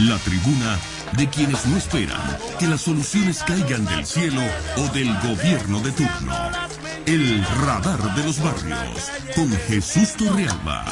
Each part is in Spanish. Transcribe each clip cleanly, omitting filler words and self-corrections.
La tribuna de quienes no esperan que las soluciones caigan del cielo o del gobierno de turno. El radar de los barrios, con Jesús Torrealba.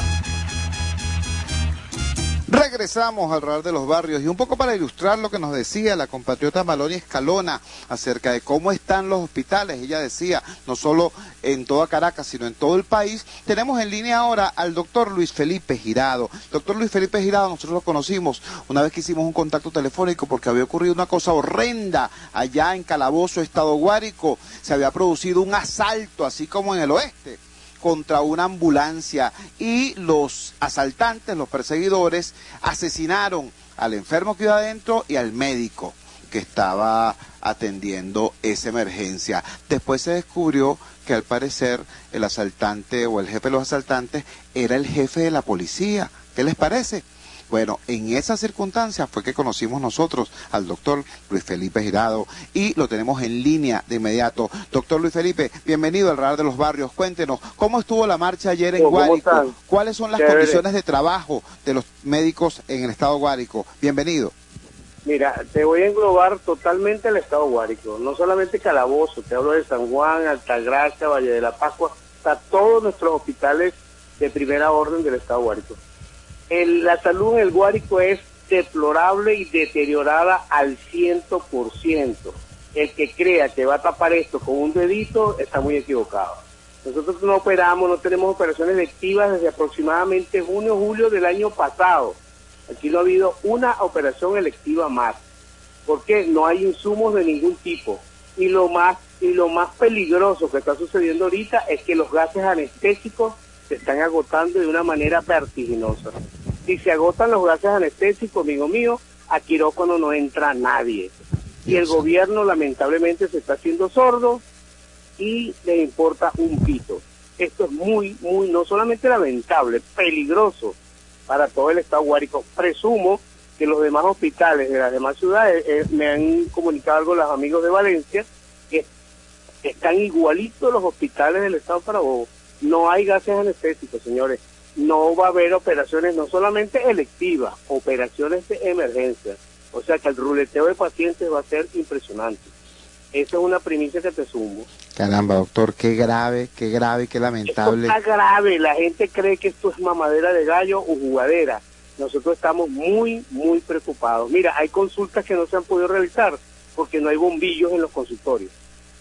Regresamos al radar de los barrios y un poco para ilustrar lo que nos decía la compatriota Malonia Escalona acerca de cómo están los hospitales. Ella decía, no solo en toda Caracas, sino en todo el país. Tenemos en línea ahora al doctor Luis Felipe Girado. Doctor Luis Felipe Girado, nosotros lo conocimos una vez que hicimos un contacto telefónico porque había ocurrido una cosa horrenda allá en Calabozo, Estado Guárico. Se había producido un asalto, así como en el oeste, contra una ambulancia, y los asaltantes, los perseguidores, asesinaron al enfermo que iba adentro y al médico que estaba atendiendo esa emergencia. Después se descubrió que al parecer el asaltante o el jefe de los asaltantes era el jefe de la policía. ¿Qué les parece? Bueno, en esas circunstancias fue que conocimos nosotros al doctor Luis Felipe Girado y lo tenemos en línea de inmediato. Doctor Luis Felipe, bienvenido al Radar de los Barrios. Cuéntenos, ¿cómo estuvo la marcha ayer en Guárico? ¿Cuáles son las condiciones de trabajo de los médicos en el estado Guárico? Bienvenido. Mira, te voy a englobar totalmente el estado Guárico, no solamente Calabozo, te hablo de San Juan, Altagracia, Valle de la Pascua, hasta todos nuestros hospitales de primera orden del estado Guárico. La salud en el Guárico es deplorable y deteriorada al 100%. El que crea que va a tapar esto con un dedito está muy equivocado. Nosotros no operamos, no tenemos operaciones electivas desde aproximadamente junio, julio del año pasado. Aquí no ha habido una operación electiva más, porque no hay insumos de ningún tipo. Y lo más peligroso que está sucediendo ahorita es que los gases anestésicos se están agotando de una manera vertiginosa. Si se agotan los gases anestésicos, amigo mío, a quirófano no entra nadie. Y el gobierno lamentablemente se está haciendo sordo y le importa un pito. Esto es muy, no solamente lamentable, peligroso para todo el estado Guárico. Presumo que los demás hospitales de las demás ciudades, me han comunicado algo los amigos de Valencia, que están igualitos los hospitales del estado Carabobo. No hay gases anestésicos, señores. No va a haber operaciones, no solamente electivas, operaciones de emergencia. O sea que el ruleteo de pacientes va a ser impresionante. Esa es una primicia que te sumo. Caramba, doctor, qué grave, qué lamentable. Esto está grave. La gente cree que esto es mamadera de gallo o jugadera. Nosotros estamos muy preocupados. Mira, hay consultas que no se han podido realizar porque no hay bombillos en los consultorios.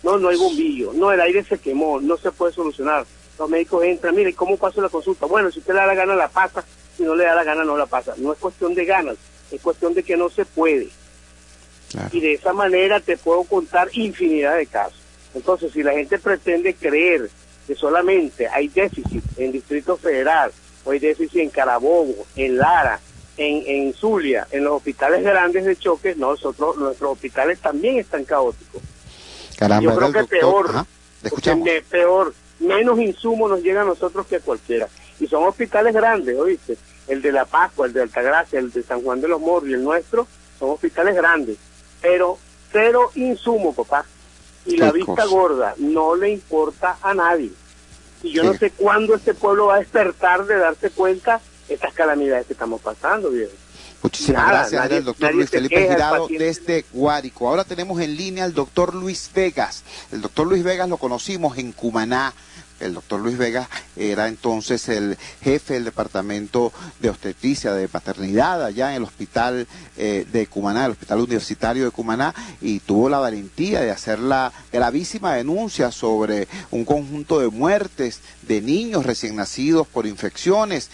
No hay bombillos. No, el aire se quemó, no se puede solucionar. Los médicos entran, mire, ¿cómo paso la consulta? Bueno, si usted le da la gana, la pasa. Si no le da la gana, no la pasa. No es cuestión de ganas, es cuestión de que no se puede. Claro. Y de esa manera te puedo contar infinidad de casos. Entonces, si la gente pretende creer que solamente hay déficit en Distrito Federal, o hay déficit en Carabobo, en Lara, en Zulia, en los hospitales grandes de choques, nuestros hospitales también están caóticos. Caramba, yo creo que doctor, peor, menos insumos nos llega a nosotros que a cualquiera. Y son hospitales grandes, ¿oíste? El de La Pascua, el de Altagracia, el de San Juan de los Morros y el nuestro, son hospitales grandes. Pero cero insumo, papá. Y la vista gorda no le importa a nadie. Y yo no sé cuándo este pueblo va a despertar de darse cuenta de estas calamidades que estamos pasando, viejo. Muchísimas gracias, era el doctor Luis Felipe Girado desde Guárico. Ahora tenemos en línea al doctor Luis Vegas. El doctor Luis Vegas lo conocimos en Cumaná. El doctor Luis Vegas era entonces el jefe del departamento de obstetricia, de maternidad, allá en el hospital de Cumaná, el hospital universitario de Cumaná, y tuvo la valentía de hacer la gravísima denuncia sobre un conjunto de muertes de niños recién nacidos por infecciones.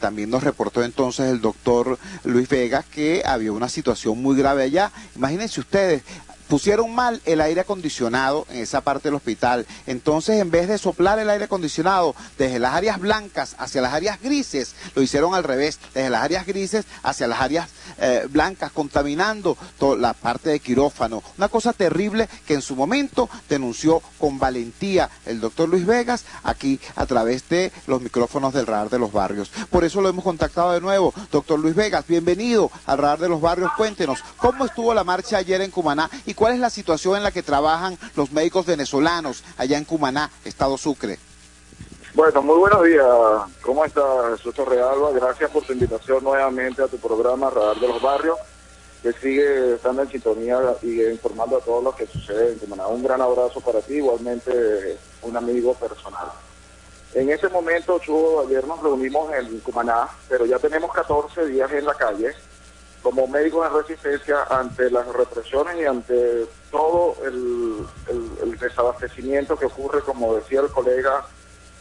También nos reportó entonces el doctor Luis Vegas que había una situación muy grave allá. Imagínense ustedes, pusieron mal el aire acondicionado en esa parte del hospital. Entonces, en vez de soplar el aire acondicionado desde las áreas blancas hacia las áreas grises, lo hicieron al revés, desde las áreas grises hacia las áreas blancas, contaminando toda la parte de quirófano. Una cosa terrible que en su momento denunció con valentía el doctor Luis Vegas aquí a través de los micrófonos del Radar de los Barrios. Por eso lo hemos contactado de nuevo. Doctor Luis Vegas, bienvenido al Radar de los Barrios. Cuéntenos, ¿cómo estuvo la marcha ayer en Cumaná y cuál es la situación en la que trabajan los médicos venezolanos allá en Cumaná, Estado Sucre? Bueno, muy buenos días. ¿Cómo está Jesús Torrealba? Gracias por tu invitación nuevamente a tu programa Radar de los Barrios, que sigue estando en sintonía y informando a todos los que sucede en Cumaná. Un gran abrazo para ti, igualmente un amigo personal. En ese momento, Chugo, ayer nos reunimos en Cumaná, pero ya tenemos 14 días en la calle como médicos en resistencia ante las represiones y ante todo el desabastecimiento que ocurre, como decía el colega,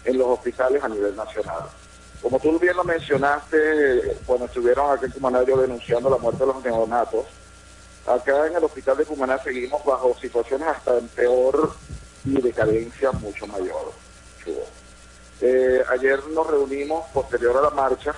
en los hospitales a nivel nacional. Como tú bien lo mencionaste, cuando estuvieron aquí en Cumaná yo denunciando la muerte de los neonatos, acá en el hospital de Cumaná seguimos bajo situaciones hasta en peor y decadencia mucho mayor. Ayer nos reunimos posterior a la marcha,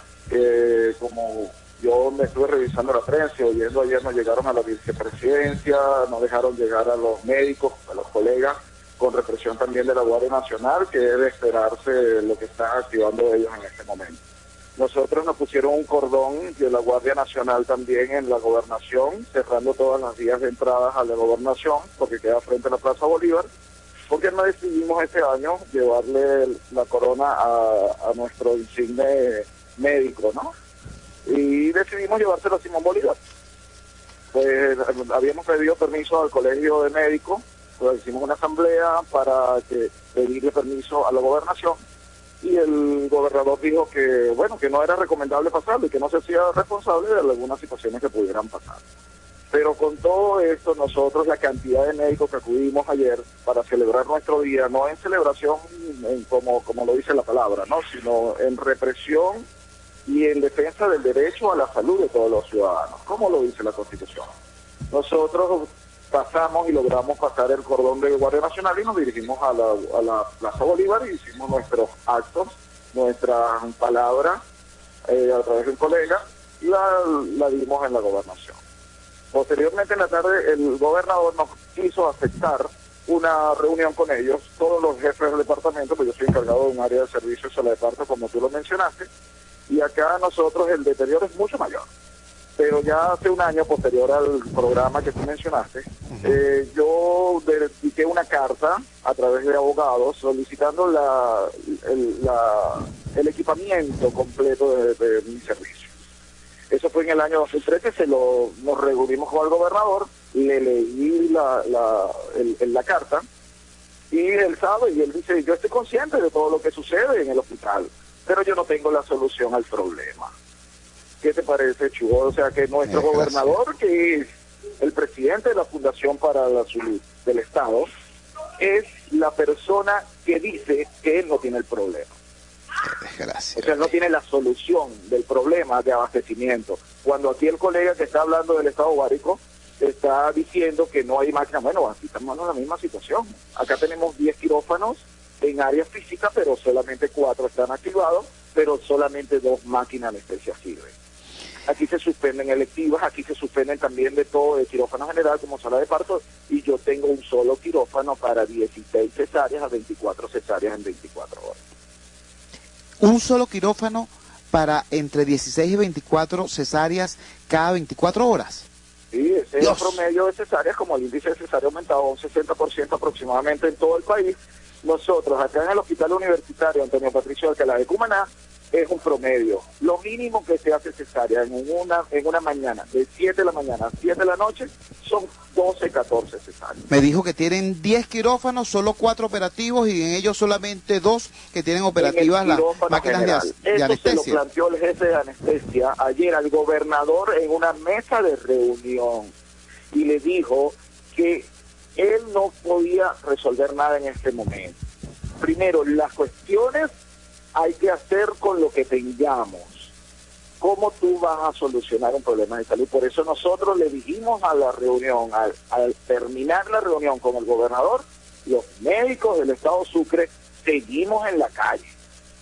como yo me estuve revisando la prensa, oyendo ayer nos llegaron a la vicepresidencia, nos dejaron llegar a los médicos, a los colegas, con represión también de la Guardia Nacional, que debe esperarse lo que están activando ellos en este momento. Nosotros nos pusieron un cordón de la Guardia Nacional también en la gobernación, cerrando todas las vías de entradas a la gobernación, porque queda frente a la Plaza Bolívar, porque no decidimos este año llevarle la corona a nuestro insigne médico, ¿no? Y decidimos llevárselo a Simón Bolívar. Pues habíamos pedido permiso al Colegio de Médicos, pues hicimos una asamblea para pedirle permiso a la gobernación, y el gobernador dijo que, bueno, que no era recomendable pasarlo y que no se hacía responsable de algunas situaciones que pudieran pasar. Pero con todo esto, nosotros, la cantidad de médicos que acudimos ayer para celebrar nuestro día, no en celebración como lo dice la palabra, ¿no?, sino en represión y en defensa del derecho a la salud de todos los ciudadanos, como lo dice la Constitución. Nosotros pasamos y logramos pasar el cordón de Guardia Nacional y nos dirigimos a la Plaza Bolívar y hicimos nuestros actos, nuestra palabra a través de un colega, y la dimos en la gobernación. Posteriormente en la tarde el gobernador nos quiso aceptar una reunión con ellos, todos los jefes del departamento, pues yo soy encargado de un área de servicios a la departamento, como tú lo mencionaste, y acá nosotros el deterioro es mucho mayor. Pero ya hace un año, posterior al programa que tú mencionaste, yo dediqué una carta a través de abogados solicitando el equipamiento completo de mi servicio. Eso fue en el año 2013, nos reunimos con el gobernador, le leí la carta, y él sabe, y él dice, yo estoy consciente de todo lo que sucede en el hospital, pero yo no tengo la solución al problema. ¿Qué te parece, Chugo? O sea, que nuestro gobernador, que es el presidente de la Fundación para la Salud del Estado, es la persona que dice que él no tiene el problema. Gracias. O sea, no tiene la solución del problema de abastecimiento. Cuando aquí el colega que está hablando del Estado Guárico está diciendo que no hay máquinas, bueno, aquí estamos en la misma situación. Acá tenemos 10 quirófanos en área física, pero solamente 4 están activados, pero solamente 2 máquinas de anestesia sirven. Aquí se suspenden electivas, aquí se suspenden también de todo, de quirófano general como sala de parto, y yo tengo un solo quirófano para 16 cesáreas a 24 cesáreas en 24 horas. Un solo quirófano para entre 16 y 24 cesáreas cada 24 horas. Sí, ese es el promedio de cesáreas, como el índice de cesárea ha aumentado un 60% aproximadamente en todo el país. Nosotros, acá en el Hospital Universitario Antonio Patricio Alcalá de Cumaná, es un promedio. Lo mínimo que se hace cesárea en una mañana, de 7 de la mañana a 7 de la noche, son 12, 14 cesáreas. Me dijo que tienen 10 quirófanos, solo 4 operativos, y en ellos solamente 2 que tienen operativas las máquinas de anestesia. Eso se lo planteó el jefe de anestesia ayer al gobernador en una mesa de reunión, y le dijo que él no podía resolver nada en este momento. Primero, las cuestiones hay que hacer con lo que tengamos. ¿Cómo tú vas a solucionar un problema de salud? Por eso nosotros le dijimos a la reunión, al terminar la reunión con el gobernador, los médicos del Estado Sucre seguimos en la calle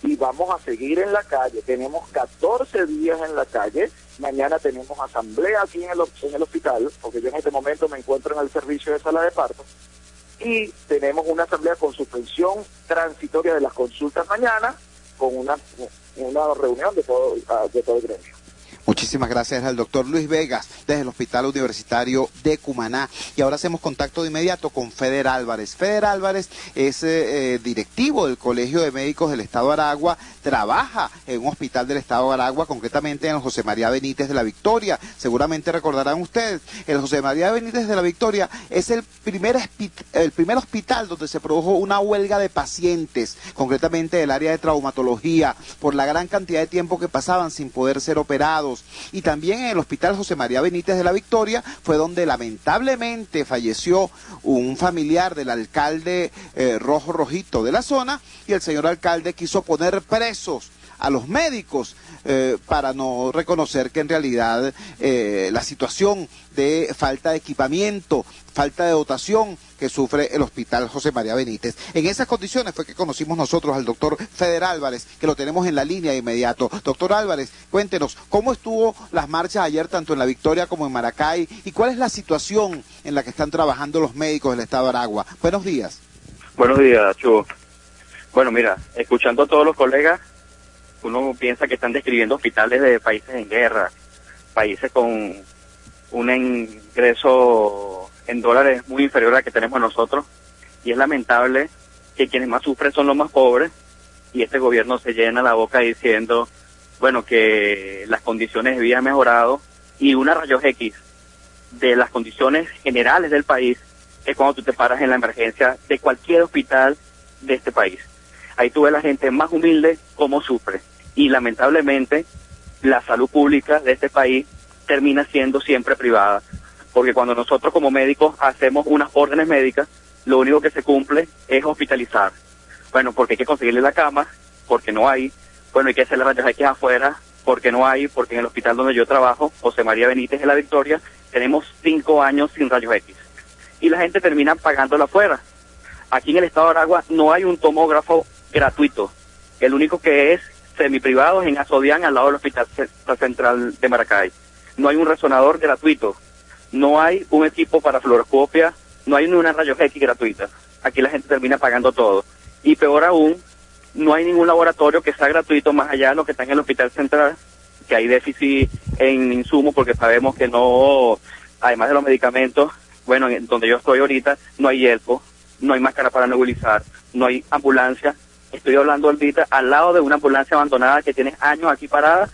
y vamos a seguir en la calle. Tenemos 14 días en la calle. Mañana tenemos asamblea aquí en el hospital, porque yo en este momento me encuentro en el servicio de sala de parto, y tenemos una asamblea con suspensión transitoria de las consultas mañana, con una reunión de todo el gremio. Muchísimas gracias al doctor Luis Vegas desde el Hospital Universitario de Cumaná. Y ahora hacemos contacto de inmediato con Feder Álvarez. Feder Álvarez es directivo del Colegio de Médicos del Estado de Aragua, trabaja en un hospital del Estado de Aragua, concretamente en el José María Benítez de la Victoria. Seguramente recordarán ustedes, el José María Benítez de la Victoria es el primer hospital donde se produjo una huelga de pacientes, concretamente del área de traumatología, por la gran cantidad de tiempo que pasaban sin poder ser operados. Y también en el Hospital José María Benítez de la Victoria fue donde lamentablemente falleció un familiar del alcalde Rojo Rojito de la zona, y el señor alcalde quiso poner presos a los médicos para no reconocer que en realidad la situación de falta de equipamiento, falta de dotación que sufre el Hospital José María Benítez. En esas condiciones fue que conocimos nosotros al doctor Feder Álvarez, que lo tenemos en la línea de inmediato. Doctor Álvarez, cuéntenos, ¿cómo estuvo las marchas ayer tanto en La Victoria como en Maracay? ¿Y cuál es la situación en la que están trabajando los médicos del Estado de Aragua? Buenos días. Buenos días, Chugo. Bueno, mira, escuchando a todos los colegas, uno piensa que están describiendo hospitales de países en guerra, países con un ingreso en dólares muy inferior al que tenemos nosotros, y es lamentable que quienes más sufren son los más pobres, y este gobierno se llena la boca diciendo, bueno, que las condiciones de vida han mejorado, y una rayos X de las condiciones generales del país es cuando tú te paras en la emergencia de cualquier hospital de este país. Ahí tú ves la gente más humilde cómo sufre, y lamentablemente la salud pública de este país termina siendo siempre privada, porque cuando nosotros como médicos hacemos unas órdenes médicas, lo único que se cumple es hospitalizar. Bueno, porque hay que conseguirle la cama, porque no hay. Bueno, hay que hacer las rayos X afuera, porque no hay, porque en el hospital donde yo trabajo, José María Benítez de la Victoria, tenemos 5 años sin rayos X. Y la gente termina pagándola afuera. Aquí en el Estado de Aragua no hay un tomógrafo gratuito. El único que es semiprivado es en Azodián, al lado del Hospital Central de Maracay. No hay un resonador gratuito. No hay un equipo para fluoroscopia, no hay ni una rayos X gratuita. Aquí la gente termina pagando todo. Y peor aún, no hay ningún laboratorio que sea gratuito más allá de lo que está en el Hospital Central, que hay déficit en insumos porque sabemos que no, además de los medicamentos, bueno, donde yo estoy ahorita, no hay hielpo, no hay máscara para nebulizar, no hay ambulancia. Estoy hablando ahorita al lado de una ambulancia abandonada que tiene años aquí parada,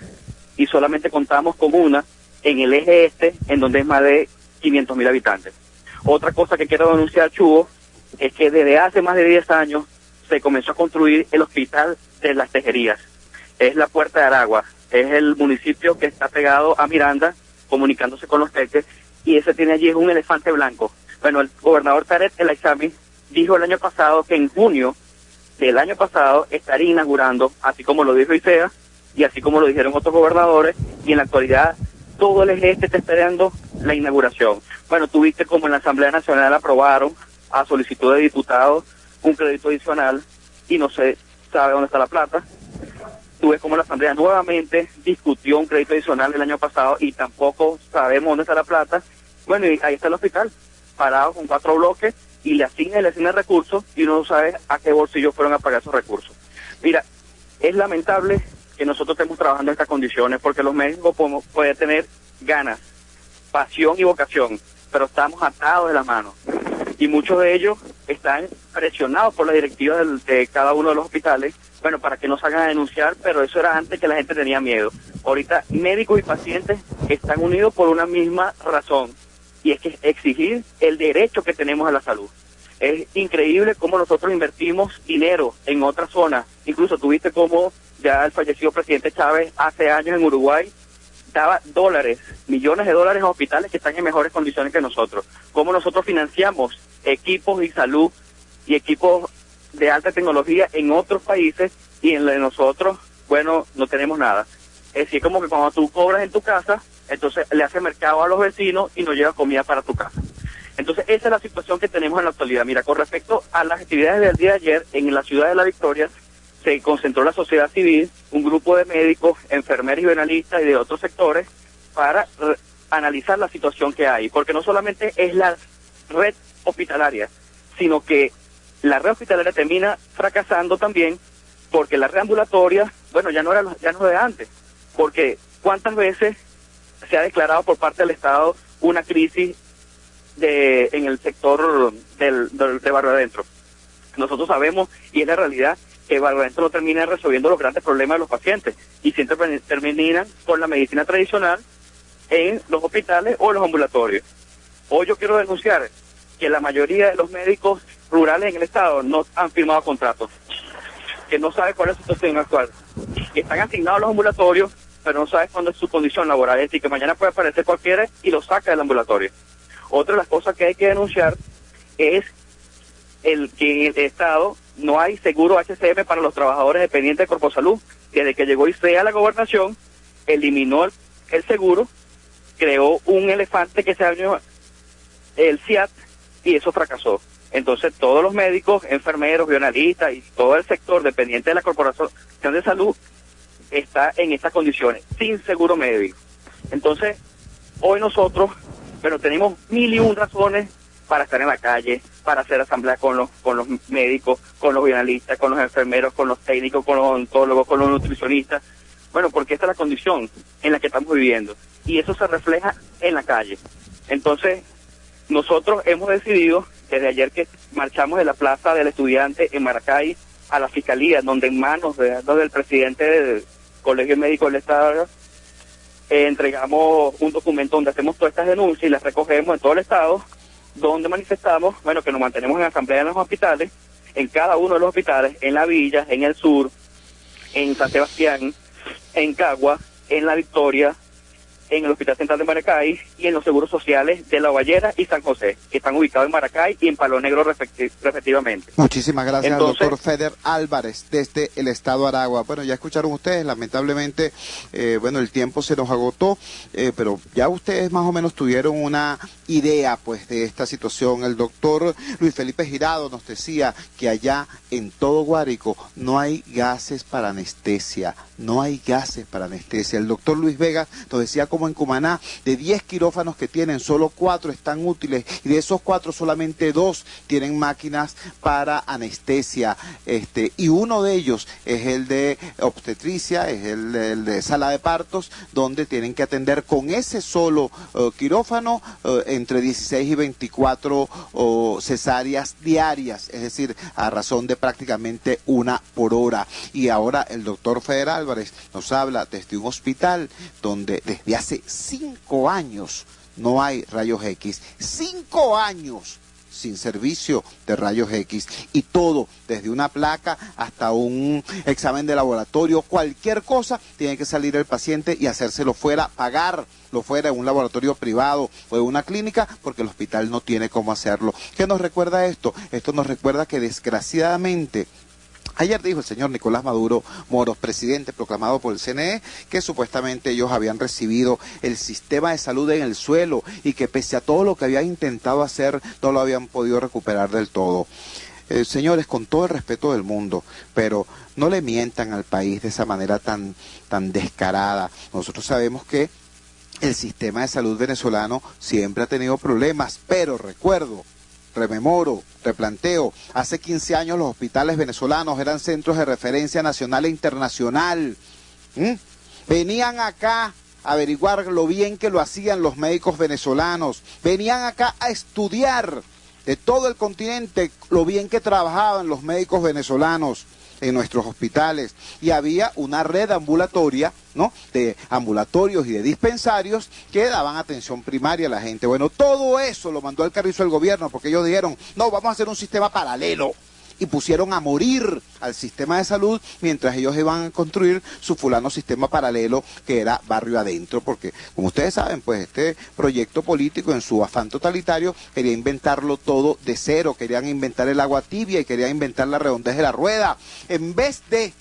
y solamente contamos con una en el eje este, en donde es más de 500.000 habitantes. Otra cosa que quiero denunciar, Chugo, es que desde hace más de 10 años se comenzó a construir el Hospital de las Tejerías. Es la Puerta de Aragua, es el municipio que está pegado a Miranda, comunicándose con Los Teques, y ese tiene allí un elefante blanco. Bueno, el gobernador Tarek El Aizami dijo el año pasado que en junio del año pasado estaría inaugurando, así como lo dijo ICEA, y así como lo dijeron otros gobernadores, y en la actualidad todo el eje este está esperando la inauguración. Bueno, tuviste como en la Asamblea Nacional aprobaron a solicitud de diputados un crédito adicional y no se sabe dónde está la plata. Tuve como la Asamblea nuevamente discutió un crédito adicional el año pasado y tampoco sabemos dónde está la plata. Bueno, y ahí está el hospital, parado con 4 bloques, y le asigna recursos y uno no sabe a qué bolsillo fueron a pagar esos recursos. Mira, es lamentable que nosotros estemos trabajando en estas condiciones, porque los médicos pueden tener ganas, pasión y vocación, pero estamos atados de las manos. Y muchos de ellos están presionados por la directiva de cada uno de los hospitales, bueno, para que no salgan a denunciar, pero eso era antes que la gente tenía miedo. Ahorita médicos y pacientes están unidos por una misma razón, y es que exigir el derecho que tenemos a la salud. Es increíble cómo nosotros invertimos dinero en otras zonas. Incluso tuviste cómo ya el fallecido presidente Chávez hace años en Uruguay daba dólares, millones de dólares a hospitales que están en mejores condiciones que nosotros. Cómo nosotros financiamos equipos de salud y equipos de alta tecnología en otros países, y en la de nosotros, bueno, no tenemos nada. Es decir, como que cuando tú cobras en tu casa, entonces le haces mercado a los vecinos y no llega comida para tu casa. Entonces esa es la situación que tenemos en la actualidad. Mira, con respecto a las actividades del día de ayer, en la ciudad de La Victoria se concentró la sociedad civil, un grupo de médicos, enfermeros y benalistas y de otros sectores para analizar la situación que hay, porque no solamente es la red hospitalaria, sino que la red hospitalaria termina fracasando también, porque la red ambulatoria, bueno, ya no es de antes, porque ¿Cuántas veces se ha declarado por parte del Estado una crisis en el sector de Barrio Adentro? Nosotros sabemos, y es la realidad, que Barrio Adentro no termina resolviendo los grandes problemas de los pacientes y siempre terminan con la medicina tradicional en los hospitales o en los ambulatorios. Hoy yo quiero denunciar que la mayoría de los médicos rurales en el Estado no han firmado contratos, que no saben cuál es su situación actual, que están asignados a los ambulatorios, pero no saben cuándo es su condición laboral, es decir, que mañana puede aparecer cualquiera y lo saca del ambulatorio. Otra de las cosas que hay que denunciar es que en el Estado no hay seguro HCM para los trabajadores dependientes de Corposalud. Desde que llegó ICEA a la gobernación, eliminó el seguro, creó un elefante que se llama el CIAT, y eso fracasó. Entonces todos los médicos, enfermeros, bioanalistas y todo el sector dependiente de la Corporación de Salud está en estas condiciones, sin seguro médico. Entonces, hoy nosotros, pero tenemos 1001 razones para estar en la calle, para hacer asamblea con los médicos, con los bioanalistas, con los enfermeros, con los técnicos, con los odontólogos, con los nutricionistas. Bueno, porque esta es la condición en la que estamos viviendo y eso se refleja en la calle. Entonces, nosotros hemos decidido, desde ayer que marchamos de la Plaza del Estudiante en Maracay a la Fiscalía, donde en manos del presidente del Colegio Médico del Estado, entregamos un documento donde hacemos todas estas denuncias y las recogemos en todo el Estado, donde manifestamos, bueno, que nos mantenemos en asamblea en los hospitales, en cada uno de los hospitales, en La Villa, en el Sur, en San Sebastián, en Cagua, en La Victoria, en el Hospital Central de Maracay y en los seguros sociales de La Guayera y San José, que están ubicados en Maracay y en Palo Negro respectivamente. Muchísimas gracias. Entonces, al doctor Feder Álvarez desde el estado Aragua. Bueno, ya escucharon ustedes, lamentablemente, bueno, el tiempo se nos agotó, pero ya ustedes más o menos tuvieron una idea pues de esta situación. El doctor Luis Felipe Girado nos decía que allá en todo Guárico no hay gases para anestesia, no hay gases para anestesia. El doctor Luis Vega nos decía como en Cumaná, de 10 quirófanos que tienen, solo 4 están útiles y de esos 4 solamente 2 tienen máquinas para anestesia, y uno de ellos es el de obstetricia, es el de sala de partos, donde tienen que atender con ese solo quirófano entre 16 y 24 cesáreas diarias, es decir, a razón de prácticamente 1 por hora. Y ahora el doctor Feder Álvarez nos habla desde un hospital donde desde hace 5 años no hay rayos X, 5 años sin servicio de rayos X, y todo, desde una placa hasta un examen de laboratorio, cualquier cosa, tiene que salir el paciente y hacérselo fuera, pagarlo fuera en un laboratorio privado o en una clínica, porque el hospital no tiene cómo hacerlo. ¿Qué nos recuerda esto? Esto nos recuerda que desgraciadamente, ayer dijo el señor Nicolás Maduro Moros, presidente proclamado por el CNE, que supuestamente ellos habían recibido el sistema de salud en el suelo y que pese a todo lo que habían intentado hacer, no lo habían podido recuperar del todo. Señores, con todo el respeto del mundo, pero no le mientan al país de esa manera tan descarada. Nosotros sabemos que el sistema de salud venezolano siempre ha tenido problemas, pero rememoro, replanteo, hace 15 años los hospitales venezolanos eran centros de referencia nacional e internacional. Venían acá a averiguar lo bien que lo hacían los médicos venezolanos, venían acá a estudiar de todo el continente lo bien que trabajaban los médicos venezolanos en nuestros hospitales, y había una red ambulatoria, ¿no?, de ambulatorios y de dispensarios que daban atención primaria a la gente. Bueno, todo eso lo mandó al carrizo el gobierno, porque ellos dijeron, no, vamos a hacer un sistema paralelo, y pusieron a morir al sistema de salud mientras ellos iban a construir su fulano sistema paralelo que era Barrio Adentro, porque como ustedes saben, pues este proyecto político en su afán totalitario quería inventarlo todo de cero, querían inventar el agua tibia y querían inventar la redondez de la rueda, en vez de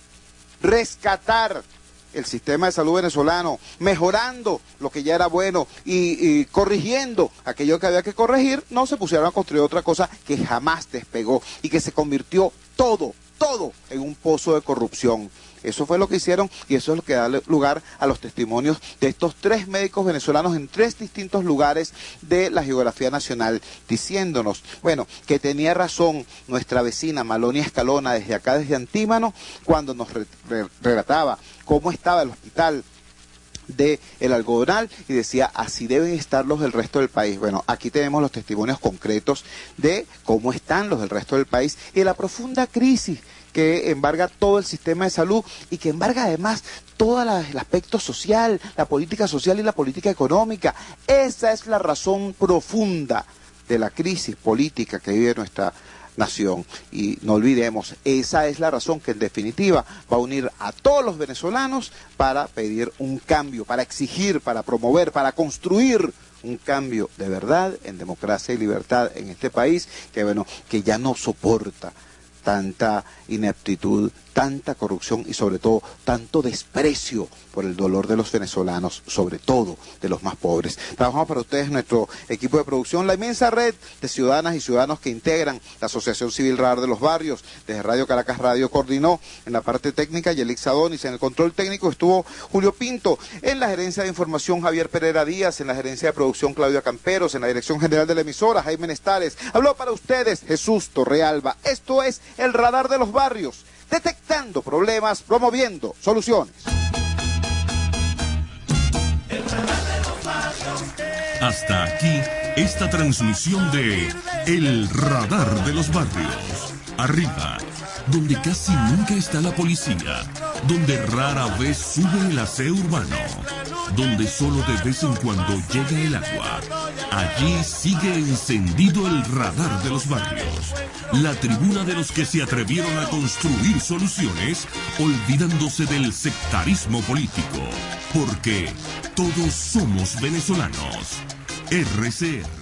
rescatar el sistema de salud venezolano, mejorando lo que ya era bueno y corrigiendo aquello que había que corregir. No se pusieron a construir otra cosa que jamás despegó y que se convirtió todo en un pozo de corrupción. Eso fue lo que hicieron, y eso es lo que da lugar a los testimonios de estos 3 médicos venezolanos en 3 distintos lugares de la geografía nacional, diciéndonos, bueno, que tenía razón nuestra vecina Malonia Escalona desde acá, desde Antímano, cuando nos relataba cómo estaba el hospital de el algodonal y decía, así deben estar los del resto del país. Bueno, aquí tenemos los testimonios concretos de cómo están los del resto del país y de la profunda crisis que embarga todo el sistema de salud y que embarga además todo el aspecto social, la política social y la política económica. Esa es la razón profunda de la crisis política que vive nuestra nación. Y no olvidemos, esa es la razón que en definitiva va a unir a todos los venezolanos para pedir un cambio, para exigir, para promover, para construir un cambio de verdad en democracia y libertad en este país que, bueno, que ya no soporta tanta ineptitud, tanta corrupción y sobre todo tanto desprecio por el dolor de los venezolanos, sobre todo de los más pobres. Trabajamos para ustedes nuestro equipo de producción, la inmensa red de ciudadanas y ciudadanos que integran la Asociación Civil Radar de los Barrios. Desde Radio Caracas Radio coordinó en la parte técnica Yelix Adonis, en el control técnico estuvo Julio Pinto, en la gerencia de información Javier Pereira Díaz, en la gerencia de producción Claudia Camperos, en la dirección general de la emisora Jaime Nestares. Habló para ustedes Jesús Torrealba. Esto es el Radar de los Barrios, detectando problemas, promoviendo soluciones. Hasta aquí esta transmisión de El Radar de los Barrios. Arriba, donde casi nunca está la policía, donde rara vez sube el aseo urbano, donde solo de vez en cuando llega el agua. Allí sigue encendido el Radar de los Barrios, la tribuna de los que se atrevieron a construir soluciones, olvidándose del sectarismo político, porque todos somos venezolanos. RCR.